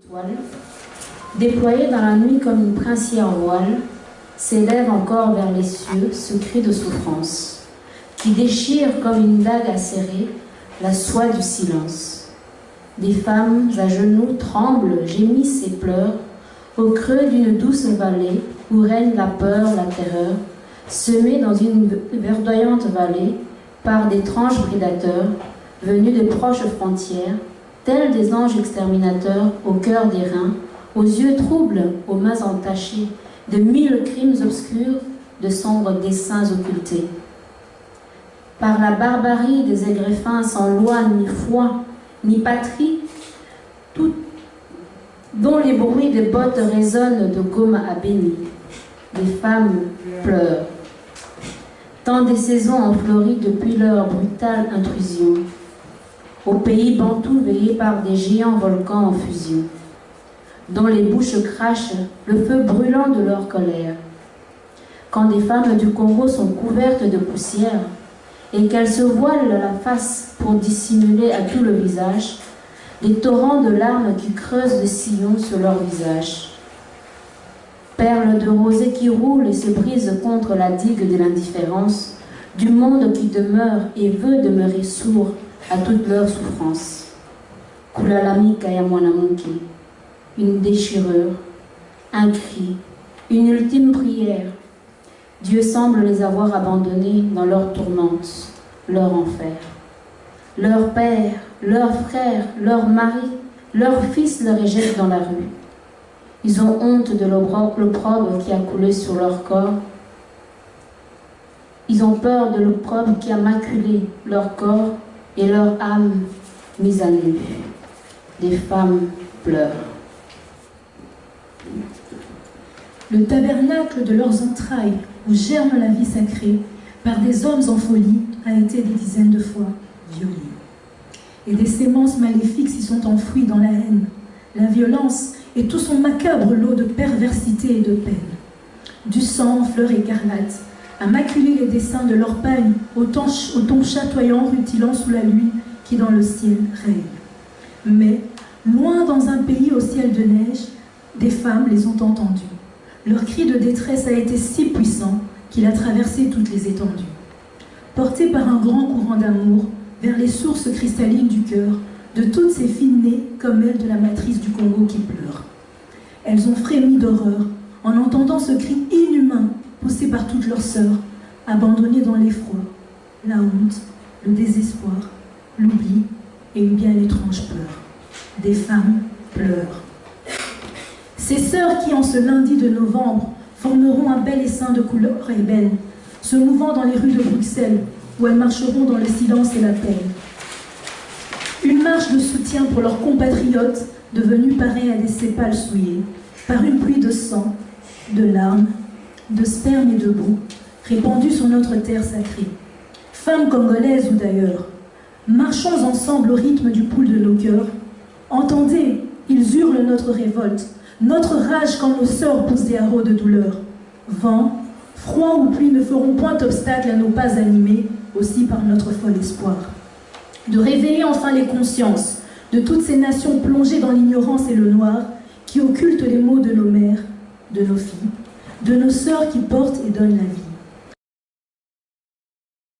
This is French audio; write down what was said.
Toile, déployée dans la nuit comme une princière voile, s'élève encore vers les cieux ce cri de souffrance, qui déchire comme une dague acérée la soie du silence. Des femmes à genoux tremblent, gémissent et pleurent, au creux d'une douce vallée où règne la peur, la terreur, semée dans une verdoyante vallée par d'étranges prédateurs venus de proches frontières, tels des anges exterminateurs au cœur d'airain, aux yeux troubles, aux mains entachées, de 1000 crimes obscurs, de sombres desseins occultés. Par la barbarie des égreffins sans loi ni foi, ni patrie, tout, dont les bruits des bottes résonnent de gomme à béni, des femmes pleurent. Tant des saisons ont fleuri depuis leur brutale intrusion, au pays bantou veillé par des géants volcans en fusion, dont les bouches crachent le feu brûlant de leur colère. Quand des femmes du Congo sont couvertes de poussière et qu'elles se voilent la face pour dissimuler à tout le visage, des torrents de larmes qui creusent le sillon sur leur visage. Perles de rosée qui roulent et se brisent contre la digue de l'indifférence du monde qui demeure et veut demeurer sourd à toute leur souffrance. Kulalami Kayamwanamunki, une déchirure, un cri, une ultime prière. Dieu semble les avoir abandonnés dans leur tourmente, leur enfer. Leur père, leurs frères, leurs maris, leurs fils les rejettent dans la rue. Ils ont honte de l'opprobre qui a coulé sur leur corps. Ils ont peur de l'opprobre qui a maculé leur corps et leur âme mise à nu. Des femmes pleurent. Le tabernacle de leurs entrailles, où germe la vie sacrée, par des hommes en folie, a été des dizaines de fois violé. Et des sémences maléfiques s'y sont enfouies dans la haine, la violence et tout son macabre lot de perversité et de peine. Du sang en fleurs écarlates, à maculer les dessins de leur pagne, au ton chatoyant rutilant sous la lune qui dans le ciel règne. Mais, loin dans un pays au ciel de neige, des femmes les ont entendues. Leur cri de détresse a été si puissant qu'il a traversé toutes les étendues. Porté par un grand courant d'amour vers les sources cristallines du cœur de toutes ces filles nées comme elles de la matrice du Congo qui pleurent. Elles ont frémi d'horreur en entendant ce cri inhumain poussé par toutes leurs sœurs, abandonnées dans l'effroi, la honte, le désespoir, l'oubli et une bien étrange peur. Des femmes pleurent. Ces sœurs qui, en ce lundi de novembre, formeront un bel essaim de couleur ébène, se mouvant dans les rues de Bruxelles, où elles marcheront dans le silence et la peine. Une marche de soutien pour leurs compatriotes, devenus pareils à des sépales souillés, par une pluie de sang, de larmes, de sperme et de boue, répandus sur notre terre sacrée. Femmes congolaises ou d'ailleurs, marchons ensemble au rythme du pouls de nos cœurs. Entendez, ils hurlent notre révolte, notre rage quand nos sœurs poussent des haro de douleur. Vent, froid ou pluie ne feront point obstacle à nos pas animés, aussi par notre fol espoir. De réveiller enfin les consciences de toutes ces nations plongées dans l'ignorance et le noir, qui occultent les maux de nos mères, de nos filles, de nos sœurs qui portent et donnent la vie.